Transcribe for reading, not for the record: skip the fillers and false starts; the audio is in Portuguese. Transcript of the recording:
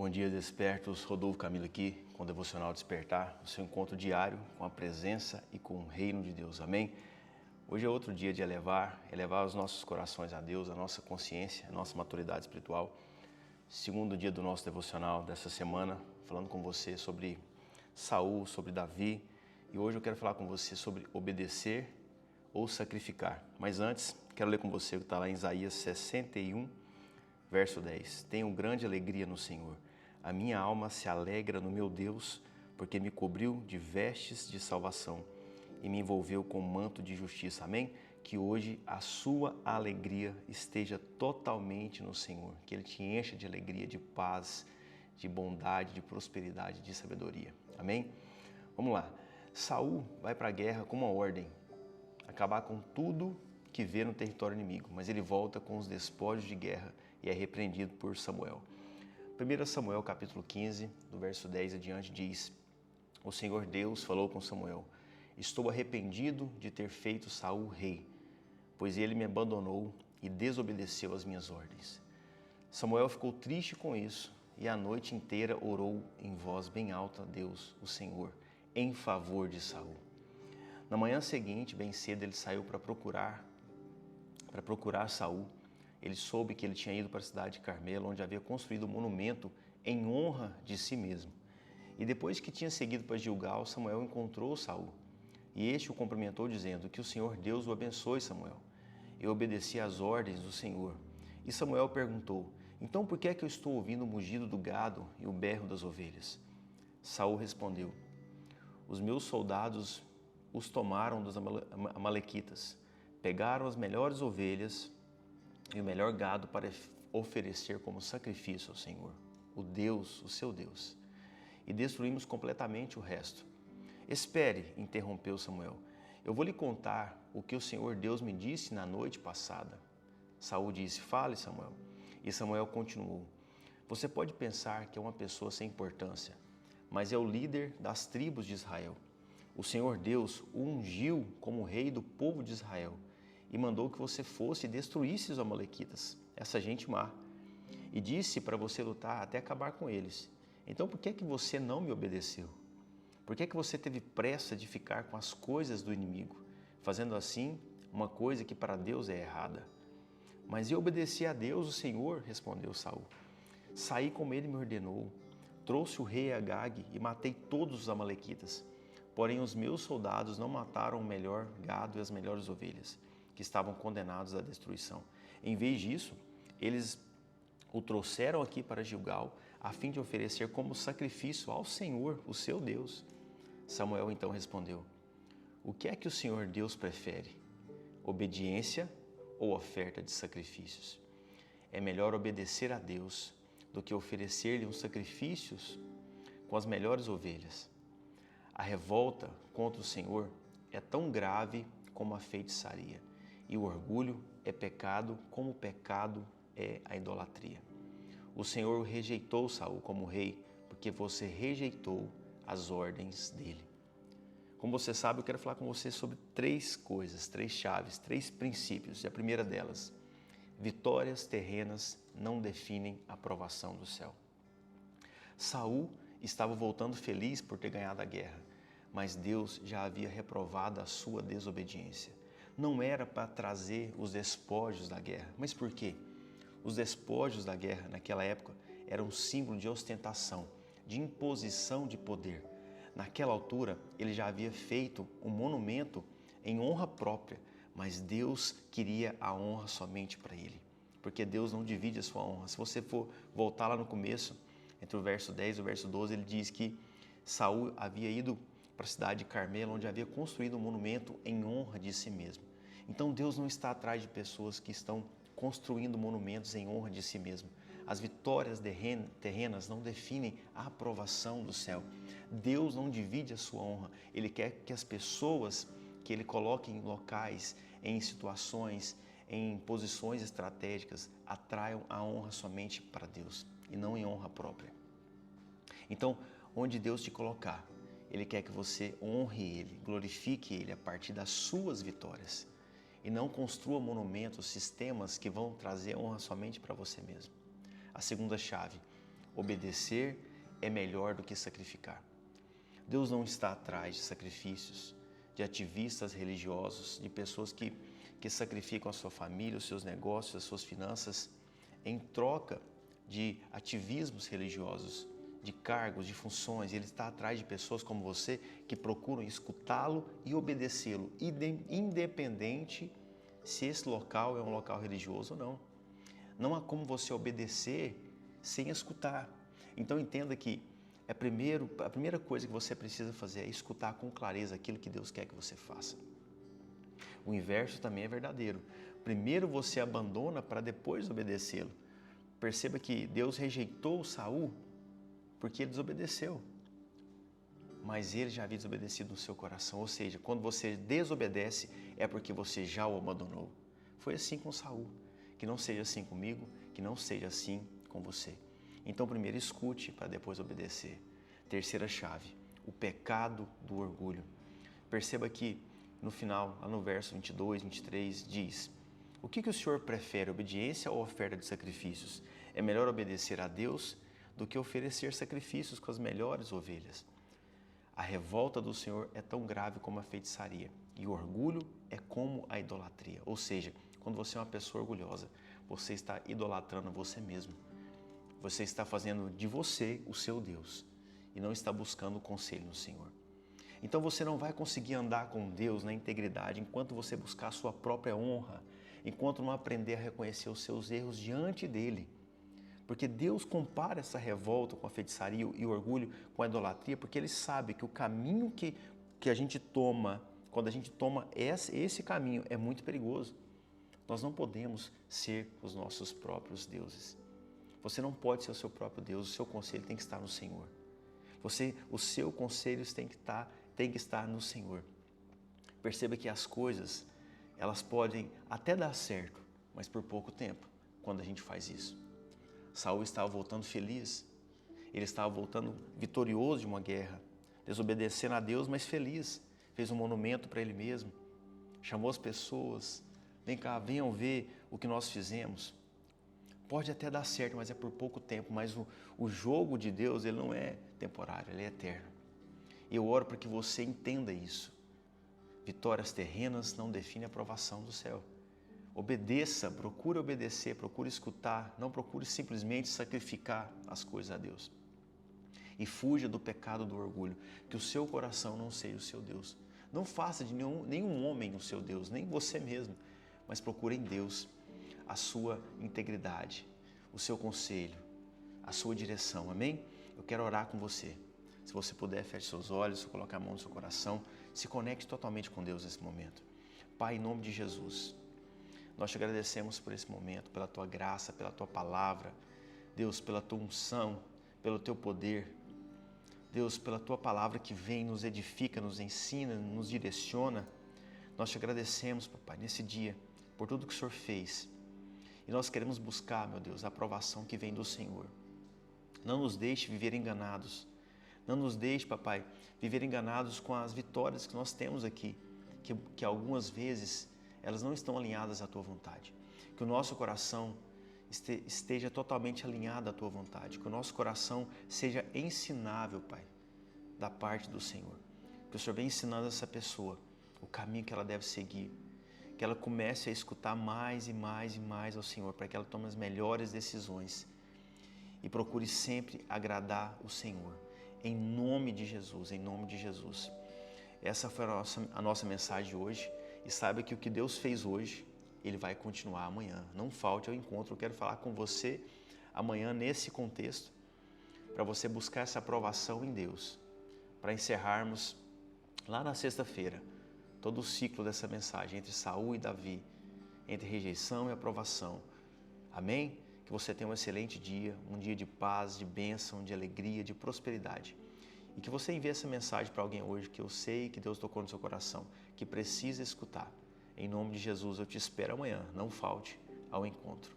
Bom dia, despertos. Rodolfo Camilo aqui com o Devocional Despertar, o seu encontro diário com a presença e com o reino de Deus. Amém? Hoje é outro dia de elevar os nossos corações a Deus, a nossa consciência, a nossa maturidade espiritual. Segundo dia do nosso devocional dessa semana, falando com você sobre Saul, sobre Davi. E hoje eu quero falar com você sobre obedecer ou sacrificar. Mas antes, quero ler com você o que está lá em Isaías 61, verso 10. Tenho grande alegria no Senhor. A minha alma se alegra no meu Deus, porque me cobriu de vestes de salvação e me envolveu com manto de justiça. Amém? Que hoje a sua alegria esteja totalmente no Senhor. Que Ele te encha de alegria, de paz, de bondade, de prosperidade, de sabedoria. Amém? Vamos lá. Saul vai para a guerra com uma ordem: acabar com tudo que vê no território inimigo, mas ele volta com os despojos de guerra e é repreendido por Samuel. 1 Samuel capítulo 15, do verso 10 adiante, diz: O Senhor Deus falou com Samuel: Estou arrependido de ter feito Saul rei, pois ele me abandonou e desobedeceu às minhas ordens. Samuel ficou triste com isso e a noite inteira orou em voz bem alta a Deus, o Senhor, em favor de Saul. Na manhã seguinte, bem cedo, ele saiu para procurar Saul. Ele soube que ele tinha ido para a cidade de Carmelo, onde havia construído um monumento em honra de si mesmo. E depois que tinha seguido para Gilgal, Samuel encontrou Saul. E este o cumprimentou dizendo: Que o Senhor Deus o abençoe, Samuel. Eu obedeci às ordens do Senhor. E Samuel perguntou: Então por que é que eu estou ouvindo o mugido do gado e o berro das ovelhas? Saul respondeu: Os meus soldados os tomaram dos amalequitas, pegaram as melhores ovelhas e o melhor gado para oferecer como sacrifício ao Senhor, o Deus, o seu Deus, e destruímos completamente o resto. Espere, interrompeu Samuel, eu vou lhe contar o que o Senhor Deus me disse na noite passada. Saul disse: Fale, Samuel. E Samuel continuou: Você pode pensar que é uma pessoa sem importância, mas é o líder das tribos de Israel. O Senhor Deus o ungiu como rei do povo de Israel e mandou que você fosse e destruísse os amalequitas, essa gente má, e disse para você lutar até acabar com eles. Então por que é que você não me obedeceu? Por que é que você teve pressa de ficar com as coisas do inimigo, fazendo assim uma coisa que para Deus é errada? Mas eu obedeci a Deus, o Senhor, respondeu Saul. Saí como ele me ordenou, trouxe o rei Agag e matei todos os amalequitas. Porém, os meus soldados não mataram o melhor gado e as melhores ovelhas, que estavam condenados à destruição. Em vez disso, eles o trouxeram aqui para Gilgal, a fim de oferecer como sacrifício ao Senhor, o seu Deus. Samuel então respondeu: O que é que o Senhor Deus prefere? Obediência ou oferta de sacrifícios? É melhor obedecer a Deus do que oferecer-lhe uns sacrifícios com as melhores ovelhas. A revolta contra o Senhor é tão grave como a feitiçaria, e o orgulho é pecado como o pecado é a idolatria. O Senhor rejeitou Saul como rei, porque você rejeitou as ordens dele. Como você sabe, eu quero falar com você sobre três coisas, três chaves, três princípios. E a primeira delas: vitórias terrenas não definem a aprovação do céu. Saul estava voltando feliz por ter ganhado a guerra, mas Deus já havia reprovado a sua desobediência. Não era para trazer os despojos da guerra. Mas por quê? Os despojos da guerra naquela época eram um símbolo de ostentação, de imposição de poder. Naquela altura, ele já havia feito um monumento em honra própria, mas Deus queria a honra somente para ele, porque Deus não divide a sua honra. Se você for voltar lá no começo, entre o verso 10 e o verso 12, ele diz que Saul havia ido para a cidade de Carmelo, onde havia construído um monumento em honra de si mesmo. Então Deus não está atrás de pessoas que estão construindo monumentos em honra de si mesmo. As vitórias terrenas não definem a aprovação do céu. Deus não divide a sua honra. Ele quer que as pessoas que Ele coloque em locais, em situações, em posições estratégicas, atraiam a honra somente para Deus e não em honra própria. Então, onde Deus te colocar, Ele quer que você honre Ele, glorifique Ele a partir das suas vitórias e não construa monumentos, sistemas que vão trazer honra somente para você mesmo. A segunda chave: Obedecer é melhor do que sacrificar. Deus não está atrás de sacrifícios, de ativistas religiosos, de pessoas que sacrificam a sua família, os seus negócios, as suas finanças, em troca de ativismos religiosos, de cargos, de funções. Ele está atrás de pessoas como você que procuram escutá-lo e obedecê-lo, independente se esse local é um local religioso ou não. Não há como você obedecer sem escutar. Então entenda que a primeira coisa que você precisa fazer é escutar com clareza aquilo que Deus quer que você faça. O inverso também é verdadeiro. Primeiro você abandona para depois obedecê-lo. Perceba que Deus rejeitou Saul porque ele desobedeceu. Mas ele já havia desobedecido no seu coração. Ou seja, quando você desobedece é porque você já o abandonou. Foi assim com Saul. Que não seja assim comigo, que não seja assim com você. Então primeiro escute para depois obedecer. Terceira chave, o pecado do orgulho. Perceba que no final, lá no verso 22, 23, diz: o que o Senhor prefere, obediência ou oferta de sacrifícios? É melhor obedecer a Deus do que oferecer sacrifícios com as melhores ovelhas. A revolta do Senhor é tão grave como a feitiçaria, e o orgulho é como a idolatria. Ou seja, quando você é uma pessoa orgulhosa, você está idolatrando você mesmo. Você está fazendo de você o seu Deus e não está buscando o conselho no Senhor. Então você não vai conseguir andar com Deus na integridade enquanto você buscar a sua própria honra, enquanto não aprender a reconhecer os seus erros diante dele. Porque Deus compara essa revolta com a feitiçaria e o orgulho com a idolatria, porque ele sabe que o caminho que a gente toma, quando a gente toma esse caminho, é muito perigoso. Nós não podemos ser os nossos próprios deuses. Você não pode ser o seu próprio Deus, o seu conselho tem que estar no Senhor. O seu conselho tem que estar no Senhor. Perceba que as coisas, elas podem até dar certo, mas por pouco tempo, quando a gente faz isso. Saul estava voltando feliz, ele estava voltando vitorioso de uma guerra, desobedecendo a Deus, mas feliz. Fez um monumento para ele mesmo, chamou as pessoas: vem cá, venham ver o que nós fizemos. Pode até dar certo, mas é por pouco tempo. Mas o jogo de Deus, ele não é temporário, ele é eterno. E eu oro para que você entenda isso. Vitórias terrenas não definem a aprovação do céu. Obedeça, procure obedecer, procure escutar, não procure simplesmente sacrificar as coisas a Deus. E fuja do pecado do orgulho, que o seu coração não seja o seu Deus. Não faça de nenhum homem o seu Deus, nem você mesmo, mas procure em Deus a sua integridade, o seu conselho, a sua direção, amém? Eu quero orar com você. Se você puder, feche seus olhos, coloque a mão no seu coração, se conecte totalmente com Deus nesse momento. Pai, em nome de Jesus, nós te agradecemos por esse momento, pela tua graça, pela tua palavra, Deus, pela tua unção, pelo teu poder, Deus, pela tua palavra que vem, nos edifica, nos ensina, nos direciona. Nós te agradecemos, papai, nesse dia, por tudo que o Senhor fez. E nós queremos buscar, meu Deus, a aprovação que vem do Senhor. Não nos deixe viver enganados. Não nos deixe, papai, viver enganados com as vitórias que nós temos aqui, que algumas vezes elas não estão alinhadas à tua vontade. Que o nosso coração esteja totalmente alinhado à tua vontade. Que o nosso coração seja ensinável, Pai, da parte do Senhor. Que o Senhor venha ensinando essa pessoa o caminho que ela deve seguir. Que ela comece a escutar mais e mais e mais ao Senhor, para que ela tome as melhores decisões e procure sempre agradar o Senhor. Em nome de Jesus, em nome de Jesus. Essa foi a nossa mensagem de hoje. E saiba que o que Deus fez hoje, Ele vai continuar amanhã. Não falte ao encontro. Eu quero falar com você amanhã nesse contexto, para você buscar essa aprovação em Deus, para encerrarmos lá na sexta-feira todo o ciclo dessa mensagem entre Saul e Davi, entre rejeição e aprovação. Amém? Que você tenha um excelente dia, um dia de paz, de bênção, de alegria, de prosperidade. E que você envie essa mensagem para alguém hoje que eu sei que Deus tocou no seu coração, que precisa escutar. Em nome de Jesus, eu te espero amanhã. Não falte ao encontro.